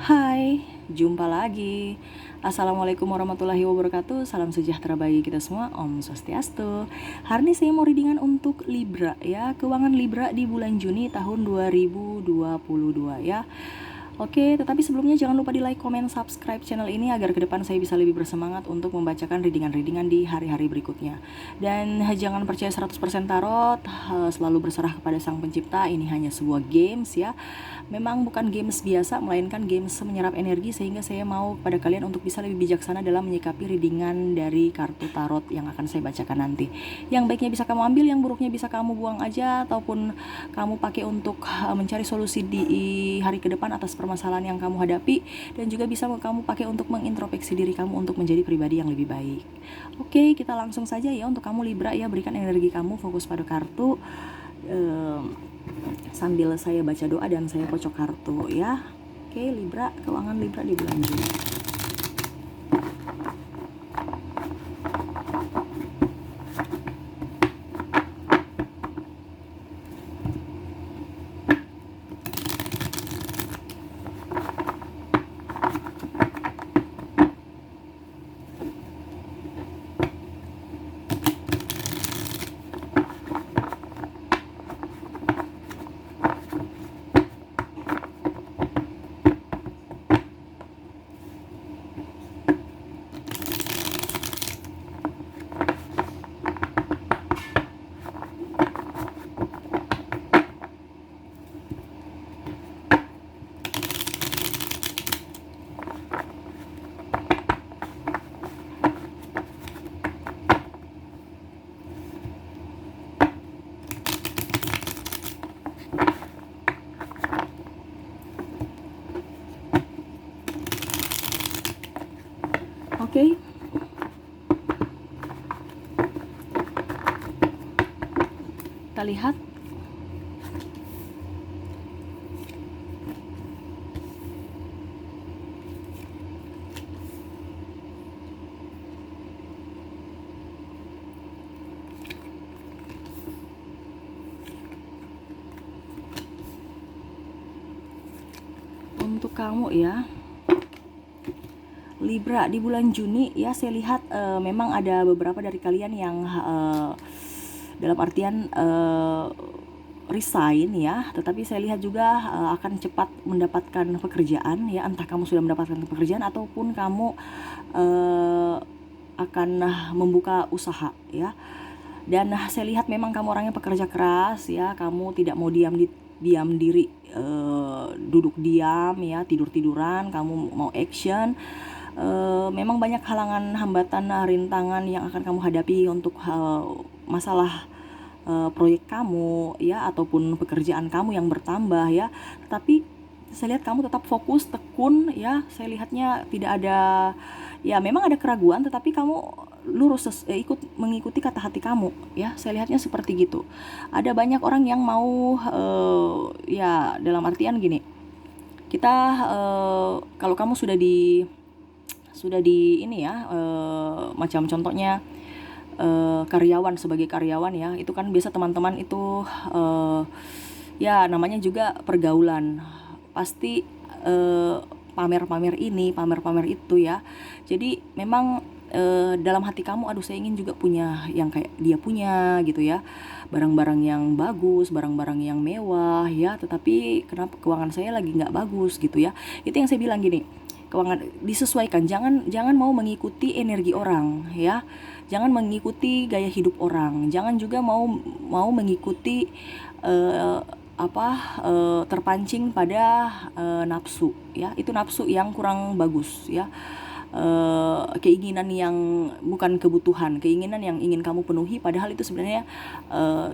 Hai, jumpa lagi. Assalamualaikum warahmatullahi wabarakatuh. Salam sejahtera bagi kita semua. Om Swastiastu. Hari ini saya mau readingan untuk Libra ya. Keuangan Libra di bulan Juni tahun 2022 ya. Oke, tetapi sebelumnya jangan lupa di like, komen, subscribe channel ini agar ke depan saya bisa lebih bersemangat untuk membacakan readingan-readingan di hari-hari berikutnya. Dan jangan percaya 100% tarot, selalu berserah kepada Sang Pencipta. Ini hanya sebuah games ya. Memang bukan games biasa, melainkan games menyerap energi, sehingga saya mau kepada kalian untuk bisa lebih bijaksana dalam menyikapi readingan dari kartu tarot yang akan saya bacakan nanti. Yang baiknya bisa kamu ambil, yang buruknya bisa kamu buang aja, ataupun kamu pakai untuk mencari solusi di hari ke depan atas permasalahan yang kamu hadapi, dan juga bisa kamu pakai untuk mengintrospeksi diri kamu untuk menjadi pribadi yang lebih baik. Oke, kita langsung saja ya untuk kamu Libra ya, berikan energi kamu, fokus pada kartu sambil saya baca doa dan saya kocok kartu ya. Oke, Libra, keuangan Libra di bulan Juni. Oke, kita lihat. Untuk kamu ya Libra di bulan Juni ya, saya lihat memang ada beberapa dari kalian yang dalam artian resign ya, tetapi saya lihat juga akan cepat mendapatkan pekerjaan ya, entah kamu sudah mendapatkan pekerjaan ataupun kamu akan membuka usaha ya. Dan saya lihat memang kamu orangnya pekerja keras ya, kamu tidak mau diam diri, duduk diam ya, tidur-tiduran, kamu mau action. Memang banyak halangan, hambatan, rintangan yang akan kamu hadapi untuk masalah proyek kamu ya, ataupun pekerjaan kamu yang bertambah ya. Tapi saya lihat kamu tetap fokus, tekun ya. Saya lihatnya tidak ada, ya memang ada keraguan, tetapi kamu lurus ikut mengikuti kata hati kamu ya. Saya lihatnya seperti gitu. Ada banyak orang yang mau ya, dalam artian gini, kita kalau kamu sudah di ini ya, macam contohnya karyawan, sebagai karyawan ya, itu kan biasa teman-teman itu ya namanya juga pergaulan, pasti pamer-pamer ini, pamer-pamer itu ya. Jadi memang dalam hati kamu, aduh saya ingin juga punya yang kayak dia punya gitu ya, barang-barang yang bagus, barang-barang yang mewah ya, tetapi kenapa keuangan saya lagi nggak bagus gitu ya. Itu yang saya bilang gini, keuangan disesuaikan, jangan mau mengikuti energi orang ya, jangan mengikuti gaya hidup orang, jangan juga mau mengikuti terpancing pada nafsu ya. Itu nafsu yang kurang bagus ya. Keinginan yang bukan kebutuhan, keinginan yang ingin kamu penuhi, padahal itu sebenarnya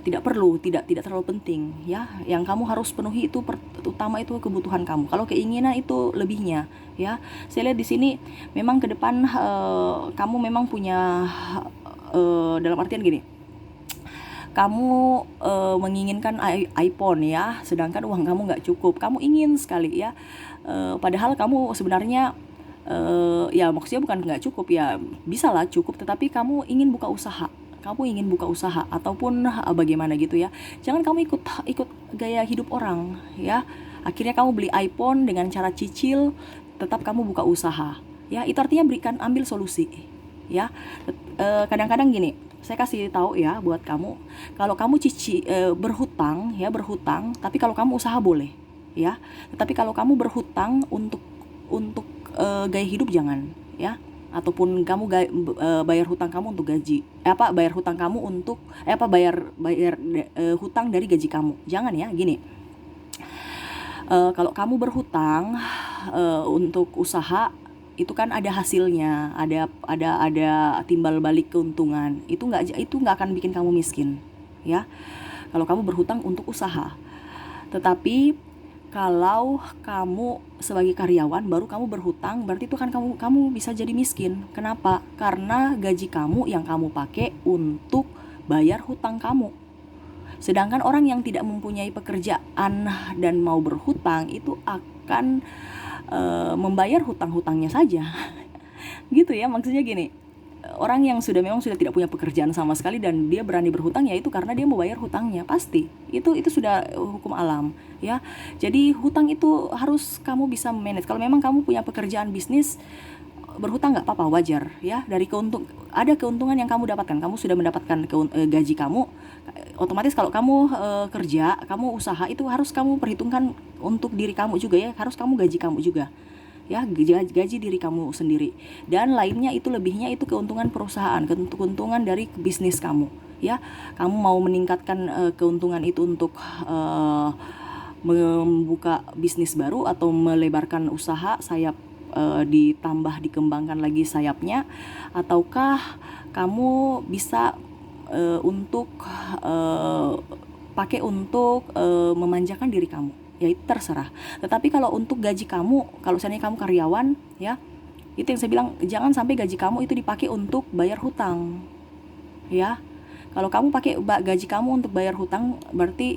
tidak perlu, tidak terlalu penting ya. Yang kamu harus penuhi itu utama itu kebutuhan kamu. Kalau keinginan itu lebihnya ya. Saya lihat di sini memang ke depan kamu memang punya dalam artian gini, kamu menginginkan iPhone ya, sedangkan uang kamu nggak cukup, kamu ingin sekali ya, padahal kamu sebenarnya ya maksudnya bukan nggak cukup ya, bisa lah cukup, tetapi kamu ingin buka usaha, ataupun bagaimana gitu ya. Jangan kamu ikut gaya hidup orang ya, Akhirnya kamu beli iPhone dengan cara cicil, tetap kamu buka usaha. Ya, itu artinya ambil solusi. Ya, kadang-kadang gini, saya kasih tahu ya buat kamu, kalau kamu berhutang, tapi kalau kamu usaha boleh, ya. Tetapi kalau kamu berhutang untuk gaya hidup jangan, ya. Ataupun kamu bayar hutang kamu untuk gaji, bayar hutang kamu untuk bayar hutang dari gaji kamu, jangan ya. Gini, kalau kamu berhutang untuk usaha, itu kan ada hasilnya, ada timbal balik keuntungan. Itu nggak akan bikin kamu miskin, ya. Kalau kamu berhutang untuk usaha. Tetapi kalau kamu sebagai karyawan baru kamu berhutang, berarti itu kan kamu bisa jadi miskin. Kenapa? Karena gaji kamu yang kamu pakai untuk bayar hutang kamu. Sedangkan orang yang tidak mempunyai pekerjaan dan mau berhutang itu akan membayar hutang-hutangnya saja. Gitu ya, maksudnya gini, orang yang memang sudah tidak punya pekerjaan sama sekali dan dia berani berhutang, ya itu karena dia mau bayar hutangnya, pasti. Itu sudah hukum alam, ya. Jadi hutang itu harus kamu bisa manage. Kalau memang kamu punya pekerjaan bisnis, berhutang nggak apa-apa, wajar ya. Dari ada keuntungan yang kamu dapatkan, kamu sudah mendapatkan gaji kamu, otomatis kalau kamu kerja, kamu usaha, itu harus kamu perhitungkan untuk diri kamu juga ya, harus kamu gaji kamu juga ya, gaji diri kamu sendiri, dan lainnya itu lebihnya itu keuntungan perusahaan, keuntungan dari bisnis kamu ya. Kamu mau meningkatkan keuntungan itu untuk membuka bisnis baru atau melebarkan usaha sayap, dikembangkan lagi sayapnya, ataukah kamu bisa untuk pakai untuk memanjakan diri kamu, ya itu terserah. Tetapi kalau untuk gaji kamu, kalau misalnya kamu karyawan ya, itu yang saya bilang, jangan sampai gaji kamu itu dipakai untuk bayar hutang ya. Kalau kamu pakai gaji kamu untuk bayar hutang, berarti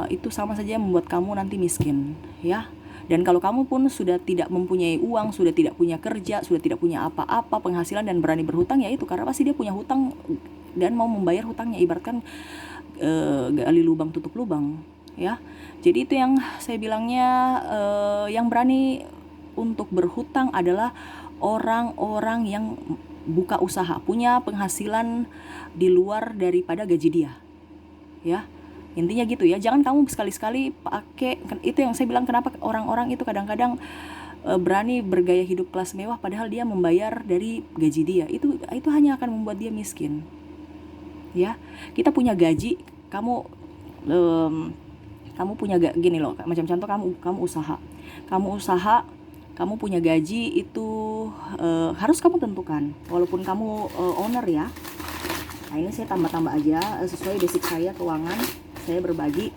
itu sama saja membuat kamu nanti miskin ya. Dan kalau kamu pun sudah tidak mempunyai uang, sudah tidak punya kerja, sudah tidak punya apa-apa penghasilan dan berani berhutang, ya itu karena pasti dia punya hutang dan mau membayar hutangnya, ibaratkan gali lubang tutup lubang ya. Jadi itu yang saya bilangnya, yang berani untuk berhutang adalah orang-orang yang buka usaha, punya penghasilan di luar daripada gaji dia ya. Intinya gitu ya, jangan kamu sekali-sekali pakai. Itu yang saya bilang, kenapa orang-orang itu kadang-kadang berani bergaya hidup kelas mewah padahal dia membayar dari gaji dia. Itu hanya akan membuat dia miskin ya. Kita punya gaji, kamu punya gini loh, macam contoh, kamu usaha, kamu punya gaji itu harus kamu tentukan, walaupun kamu owner ya. Nah, ini saya tambah-tambah aja sesuai basic saya keuangan. Saya berbagi,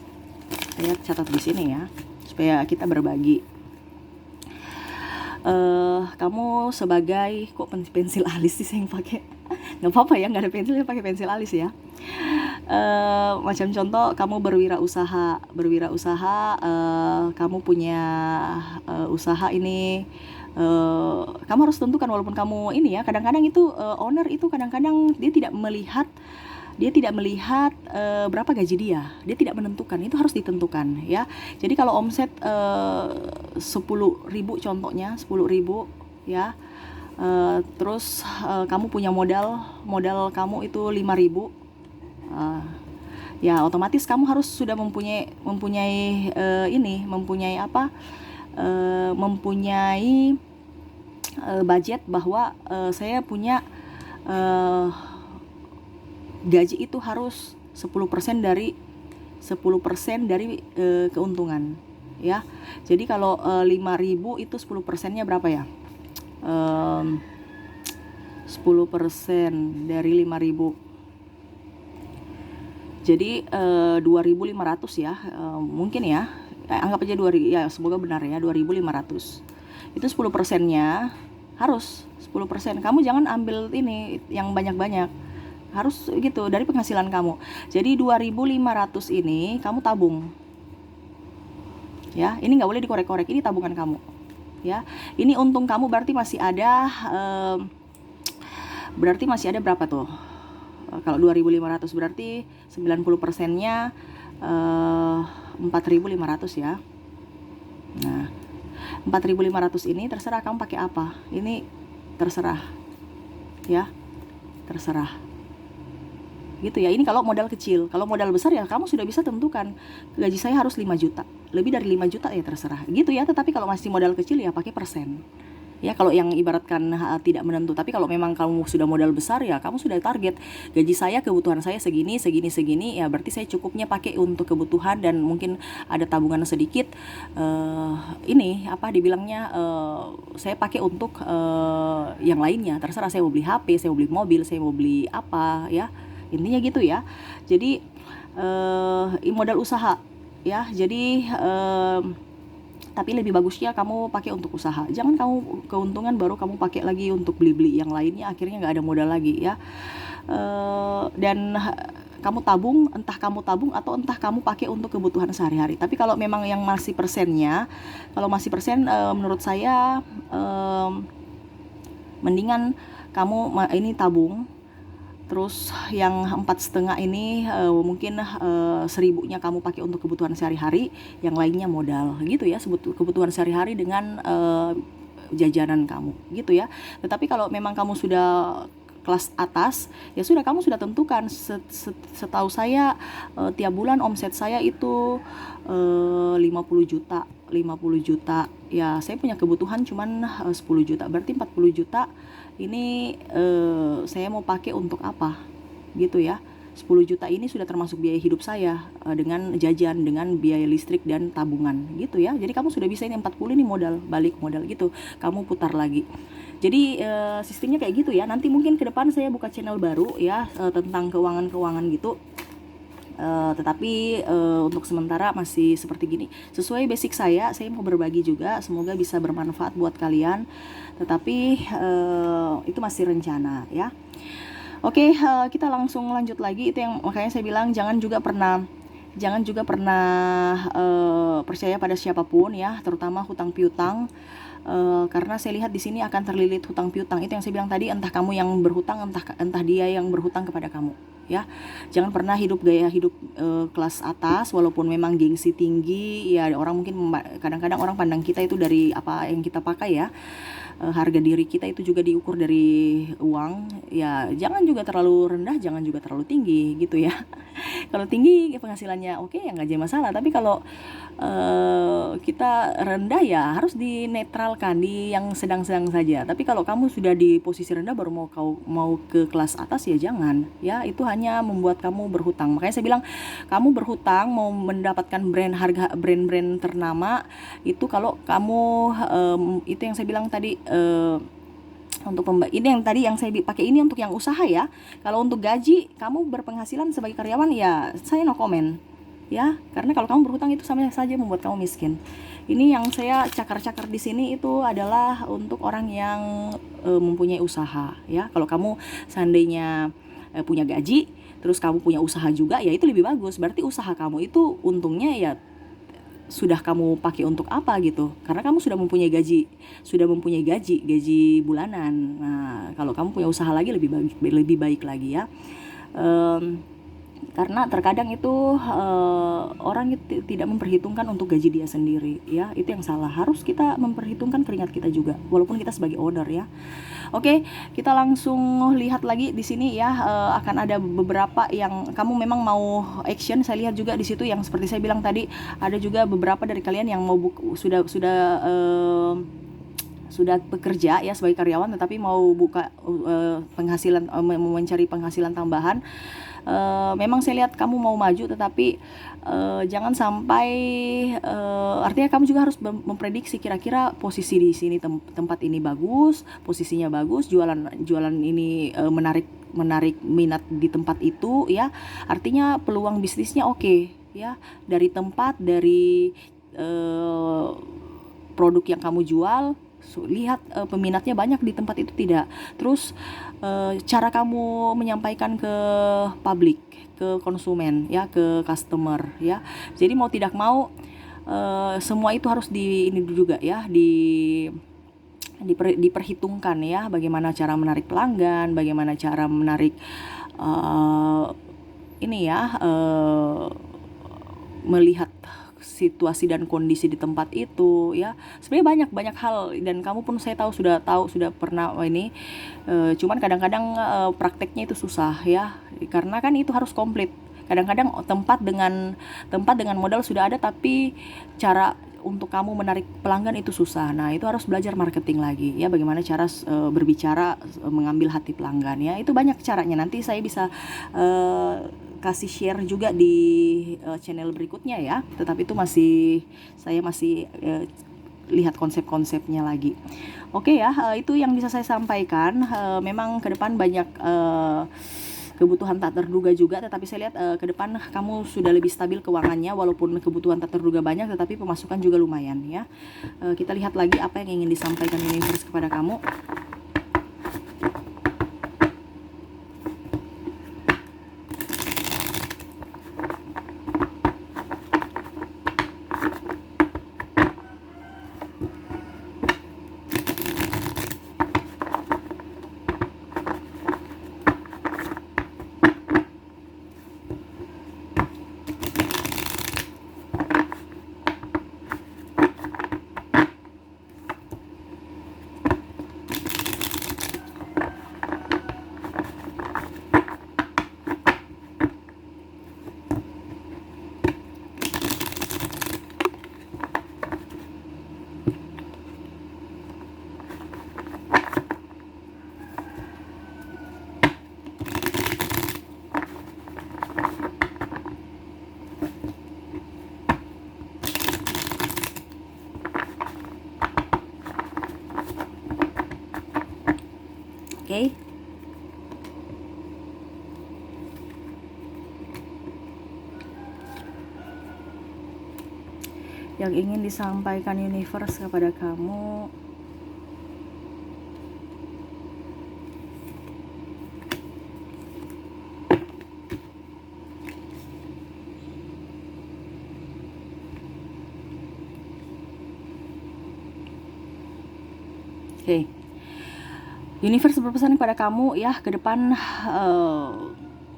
saya catat di sini ya, supaya kita berbagi. Kamu sebagai, kok pensil alis sih saya yang pakai? Nggak apa-apa ya, nggak ada pensil, pakai pensil alis ya. Macam contoh, kamu berwirausaha, kamu punya usaha ini. Kamu harus tentukan, walaupun kamu ini ya, kadang-kadang itu owner itu kadang-kadang dia tidak melihat berapa gaji dia tidak menentukan. Itu harus ditentukan ya. Jadi kalau omset 10.000 contohnya, 10.000 ya, terus kamu punya modal kamu itu 5.000, ya otomatis kamu harus sudah mempunyai budget bahwa saya punya gaji itu harus 10% dari keuntungan ya. Jadi kalau 5.000 itu 10%-nya berapa ya? 10% dari 5.000. Jadi 2.500 ya, mungkin ya. Anggap aja 2.000 ya, semoga benar ya, 2.500. Itu 10%-nya harus 10%. Kamu jangan ambil ini yang banyak-banyak. Harus gitu dari penghasilan kamu. Jadi 2.500 ini kamu tabung. Ya, ini nggak boleh dikorek-korek, ini tabungan kamu. Ya, ini untung kamu berarti masih ada berapa tuh? Kalau 2.500 berarti 90%-nya 4.500 ya. Nah, 4.500 ini terserah kamu pakai apa. Ini terserah ya, terserah gitu ya. Ini kalau modal kecil. Kalau modal besar ya kamu sudah bisa tentukan, gaji saya harus 5 juta, lebih dari 5 juta ya terserah gitu ya. Tetapi kalau masih modal kecil ya pakai persen ya, kalau yang ibaratkan tidak menentu. Tapi kalau memang kamu sudah modal besar ya kamu sudah target, gaji saya, kebutuhan saya segini segini segini ya, berarti saya cukupnya pakai untuk kebutuhan dan mungkin ada tabungan sedikit. Ini apa dibilangnya, saya pakai untuk yang lainnya, terserah saya mau beli HP, saya mau beli mobil, saya mau beli apa ya, intinya gitu ya. Jadi modal usaha ya. Jadi tapi lebih bagusnya kamu pakai untuk usaha. Jangan kamu keuntungan baru kamu pakai lagi untuk beli-beli yang lainnya, akhirnya nggak ada modal lagi ya. Dan kamu tabung, entah kamu tabung atau entah kamu pakai untuk kebutuhan sehari-hari. Tapi kalau memang yang masih persennya, kalau masih persen, menurut saya mendingan kamu ini tabung. Terus yang 4,5 ini mungkin 1.000-nya kamu pakai untuk kebutuhan sehari-hari, yang lainnya modal gitu ya, kebutuhan sehari-hari dengan jajanan kamu gitu ya. Tetapi kalau memang kamu sudah kelas atas ya sudah, kamu sudah tentukan. Setahu saya tiap bulan omset saya itu 50 juta ya, saya punya kebutuhan cuman 10 juta, berarti 40 juta ini saya mau pakai untuk apa gitu ya. 10 juta ini sudah termasuk biaya hidup saya dengan jajan, dengan biaya listrik dan tabungan gitu ya. Jadi kamu sudah bisa ini 40 ini modal, balik modal gitu, kamu putar lagi. Jadi sistemnya kayak gitu ya. Nanti mungkin ke depan saya buka channel baru ya tentang keuangan gitu. Tetapi untuk sementara masih seperti gini. Sesuai basic saya mau berbagi juga, semoga bisa bermanfaat buat kalian. Tetapi itu masih rencana ya. Oke, kita langsung lanjut lagi. Itu yang makanya saya bilang jangan juga pernah percaya pada siapapun ya, terutama hutang piutang. Karena saya lihat di sini akan terlilit hutang piutang. Itu yang saya bilang tadi, entah kamu yang berhutang, entah dia yang berhutang kepada kamu ya. Jangan pernah hidup gaya hidup kelas atas walaupun memang gengsi tinggi ya. Orang mungkin kadang-kadang orang pandang kita itu dari apa yang kita pakai ya. Harga diri kita itu juga diukur dari uang ya. Jangan juga terlalu rendah, jangan juga terlalu tinggi gitu ya. Kalau tinggi penghasilannya oke ya nggak jadi masalah, tapi kalau kita rendah ya harus dinetralkan di yang sedang-sedang saja. Tapi kalau kamu sudah di posisi rendah baru mau ke kelas atas ya jangan ya, itu hanya membuat kamu berhutang. Makanya saya bilang kamu berhutang mau mendapatkan brand ternama itu, kalau kamu itu yang saya bilang tadi, untuk ini yang tadi yang saya pakai ini untuk yang usaha ya. Kalau untuk gaji kamu berpenghasilan sebagai karyawan ya saya no comment ya, karena kalau kamu berhutang itu sama saja membuat kamu miskin. Ini yang saya cakar-cakar di sini itu adalah untuk orang yang mempunyai usaha ya. Kalau kamu seandainya punya gaji terus kamu punya usaha juga ya itu lebih bagus. Berarti usaha kamu itu untungnya ya sudah kamu pakai untuk apa gitu, karena kamu sudah mempunyai gaji bulanan. Nah, kalau kamu punya usaha lagi lebih baik lagi ya. Karena terkadang itu orang tidak memperhitungkan untuk gaji dia sendiri ya, itu yang salah. Harus kita memperhitungkan keringat kita juga walaupun kita sebagai owner ya. Oke, kita langsung lihat lagi di sini ya. Akan ada beberapa yang kamu memang mau action. Saya lihat juga di situ yang seperti saya bilang tadi, ada juga beberapa dari kalian yang mau sudah bekerja ya sebagai karyawan tetapi mau buka penghasilan, mencari penghasilan tambahan. Memang saya lihat kamu mau maju, tetapi jangan sampai artinya kamu juga harus memprediksi kira-kira posisi di sini tempat ini bagus, posisinya bagus, jualan ini menarik minat di tempat itu ya. Artinya peluang bisnisnya oke ya, dari tempat, dari produk yang kamu jual. Lihat peminatnya banyak di tempat itu tidak. Terus cara kamu menyampaikan ke publik, ke konsumen ya, ke customer ya. Jadi mau tidak mau semua itu harus ini juga ya, diperhitungkan ya, bagaimana cara menarik pelanggan, bagaimana cara menarik melihat situasi dan kondisi di tempat itu ya. Sebenarnya banyak hal, dan kamu pun saya sudah pernah ini, cuman kadang-kadang prakteknya itu susah ya, karena kan itu harus komplit. Kadang-kadang tempat dengan modal sudah ada, tapi cara untuk kamu menarik pelanggan itu susah. Nah, itu harus belajar marketing lagi ya, bagaimana cara berbicara, mengambil hati pelanggan ya. Itu banyak caranya. Nanti saya bisa kasih share juga di channel berikutnya ya. Tetapi itu saya masih lihat konsep-konsepnya lagi. Oke ya, itu yang bisa saya sampaikan. Memang ke depan banyak kebutuhan tak terduga juga, tetapi saya lihat ke depan kamu sudah lebih stabil keuangannya, walaupun kebutuhan tak terduga banyak, tetapi pemasukan juga lumayan ya. Kita lihat lagi apa yang ingin disampaikan universe kepada kamu. Oke. Yang ingin disampaikan universe kepada kamu, oke. Universe berpesan kepada kamu ya, ke depan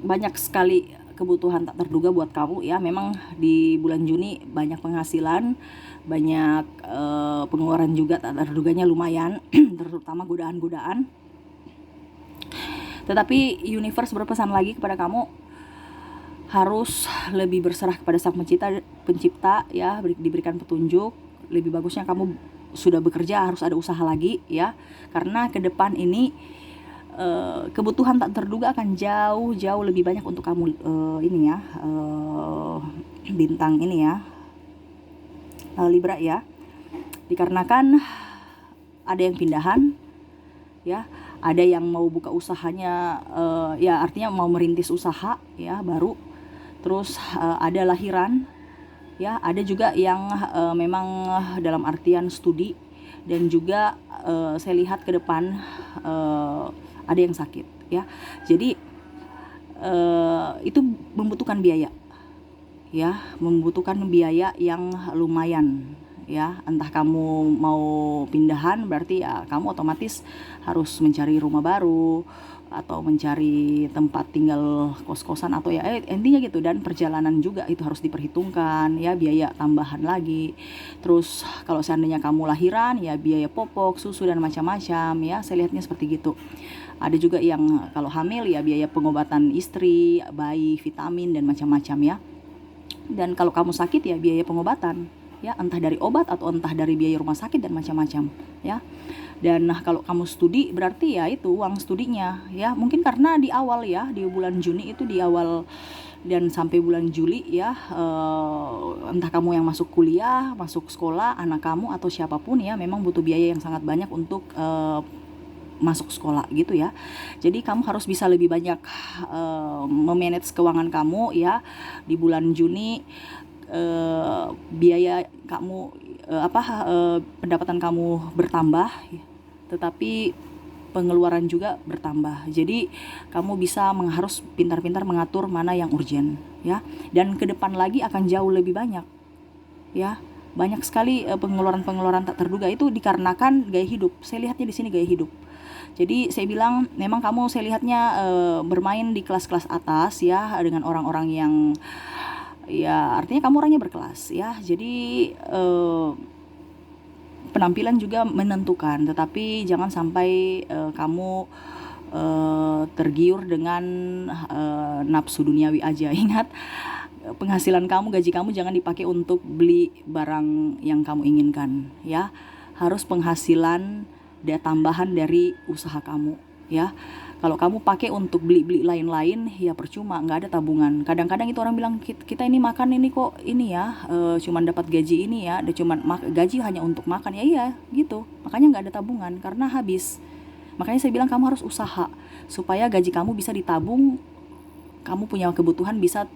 banyak sekali kebutuhan tak terduga buat kamu ya. Memang di bulan Juni banyak penghasilan, banyak pengeluaran juga tak terduganya lumayan, terutama godaan-godaan. Tetapi universe berpesan lagi kepada kamu, harus lebih berserah kepada Sang Pencipta ya, diberikan petunjuk. Lebih bagusnya kamu sudah bekerja, harus ada usaha lagi ya, karena ke depan ini kebutuhan tak terduga akan jauh lebih banyak untuk kamu. Ini ya, bintang ini ya, Libra ya, dikarenakan ada yang pindahan ya, ada yang mau buka usahanya, ya artinya mau merintis usaha ya baru, terus ada lahiran ya, ada juga yang memang dalam artian studi, dan juga saya lihat ke depan ada yang sakit ya. Jadi itu membutuhkan biaya ya, membutuhkan biaya yang lumayan ya. Entah kamu mau pindahan, berarti ya kamu otomatis harus mencari rumah baru atau mencari tempat tinggal kos-kosan, atau ya intinya gitu. Dan perjalanan juga itu harus diperhitungkan ya, biaya tambahan lagi. Terus kalau seandainya kamu lahiran ya, biaya popok, susu dan macam-macam ya, saya lihatnya seperti gitu. Ada juga yang kalau hamil ya, biaya pengobatan istri, bayi, vitamin dan macam-macam ya. Dan kalau kamu sakit ya, biaya pengobatan ya, entah dari obat atau entah dari biaya rumah sakit dan macam-macam ya. Dan kalau kamu studi, berarti ya itu uang studinya ya. Mungkin karena di awal ya, di bulan Juni itu, di awal dan sampai bulan Juli ya, entah kamu yang masuk kuliah, masuk sekolah, anak kamu atau siapapun ya, memang butuh biaya yang sangat banyak untuk masuk sekolah gitu ya. Jadi kamu harus bisa lebih banyak memanage keuangan kamu ya. Di bulan Juni biaya kamu pendapatan kamu bertambah, tetapi pengeluaran juga bertambah. Jadi kamu harus pintar-pintar mengatur mana yang urgent ya. Dan ke depan lagi akan jauh lebih banyak ya. Banyak sekali pengeluaran tak terduga, itu dikarenakan gaya hidup. Saya lihatnya di sini gaya hidup. Jadi saya bilang memang kamu, saya lihatnya bermain di kelas-kelas atas ya, dengan orang-orang yang ya artinya kamu orangnya berkelas ya. Jadi penampilan juga menentukan, tetapi jangan sampai kamu tergiur dengan nafsu duniawi aja. Ingat, penghasilan kamu, gaji kamu jangan dipakai untuk beli barang yang kamu inginkan ya. Harus penghasilan tambahan dari usaha kamu ya. Kalau kamu pakai untuk beli-beli lain-lain, ya percuma, nggak ada tabungan. Kadang-kadang itu orang bilang, kita ini makan ini kok ini ya, cuman dapat gaji ini ya, ada cuman gaji hanya untuk makan ya, iya gitu. Makanya nggak ada tabungan karena habis. Makanya saya bilang kamu harus usaha supaya gaji kamu bisa ditabung, kamu punya kebutuhan bisa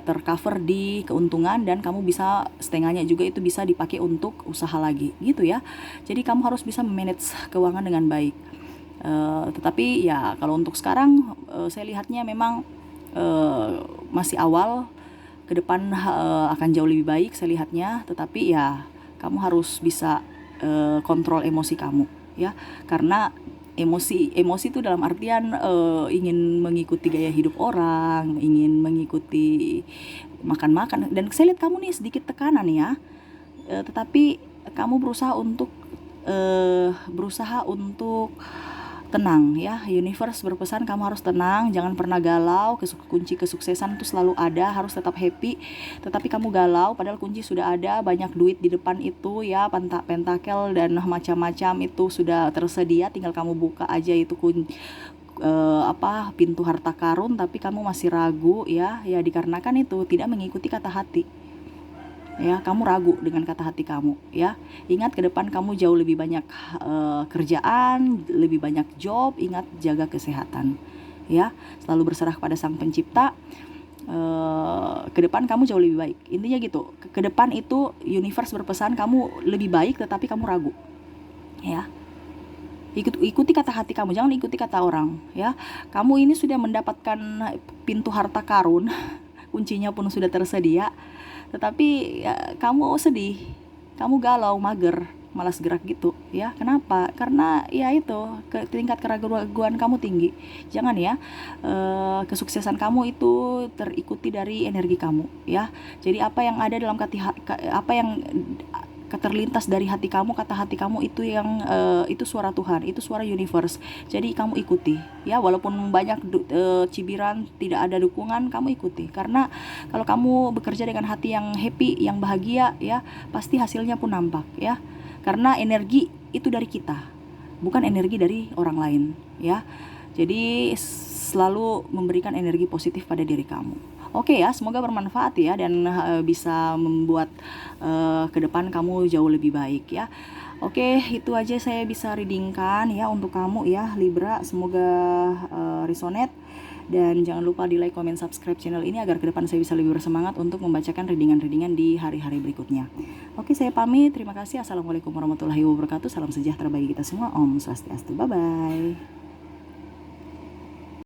tercover di keuntungan, dan kamu bisa setengahnya juga itu bisa dipakai untuk usaha lagi gitu ya. Jadi kamu harus bisa manage keuangan dengan baik. Tetapi ya kalau untuk sekarang saya lihatnya memang masih awal, ke depan akan jauh lebih baik saya lihatnya. Tetapi ya kamu harus bisa kontrol emosi kamu ya, karena emosi itu dalam artian ingin mengikuti gaya hidup orang, ingin mengikuti makan-makan, dan saya lihat kamu nih sedikit tekanan ya, tetapi kamu berusaha untuk tenang ya. Universe berpesan kamu harus tenang, jangan pernah galau. Kunci kesuksesan itu selalu ada, harus tetap happy. Tetapi kamu galau padahal kunci sudah ada, banyak duit di depan itu ya, pentakel dan macam-macam itu sudah tersedia, tinggal kamu buka aja itu pintu harta karun, tapi kamu masih ragu ya dikarenakan itu tidak mengikuti kata hati. Ya, kamu ragu dengan kata hati kamu ya. Ingat, ke depan kamu jauh lebih banyak kerjaan, lebih banyak job. Ingat, jaga kesehatan ya, selalu berserah kepada Sang Pencipta. Ke depan kamu jauh lebih baik, intinya gitu. Ke depan itu universe berpesan kamu lebih baik, tetapi kamu ragu ya. Ikuti kata hati kamu, jangan ikuti kata orang ya. Kamu ini sudah mendapatkan pintu harta karun, kuncinya pun sudah tersedia, tetapi ya, kamu sedih, kamu galau, mager, malas gerak gitu ya. Kenapa? Karena ya itu, tingkat keraguan kamu tinggi. Jangan ya, kesuksesan kamu itu terikuti dari energi kamu ya. Jadi apa yang ada dalam apa yang terlintas dari hati kamu, kata hati kamu itu yang itu suara Tuhan, itu suara universe. Jadi kamu ikuti ya, walaupun banyak cibiran, tidak ada dukungan, kamu ikuti. Karena kalau kamu bekerja dengan hati yang happy, yang bahagia ya, pasti hasilnya pun nampak ya. Karena energi itu dari kita, bukan energi dari orang lain ya. Jadi selalu memberikan energi positif pada diri kamu. Oke ya, semoga bermanfaat ya, dan bisa membuat ke depan kamu jauh lebih baik ya. Oke, itu aja saya bisa readingkan ya untuk kamu ya Libra. Semoga resonate, dan jangan lupa di like, comment, subscribe channel ini agar ke depan saya bisa lebih bersemangat untuk membacakan readingan-readingan di hari-hari berikutnya. Oke, saya pamit. Terima kasih. Assalamualaikum warahmatullahi wabarakatuh. Salam sejahtera bagi kita semua. Om Swastiastu. Bye-bye.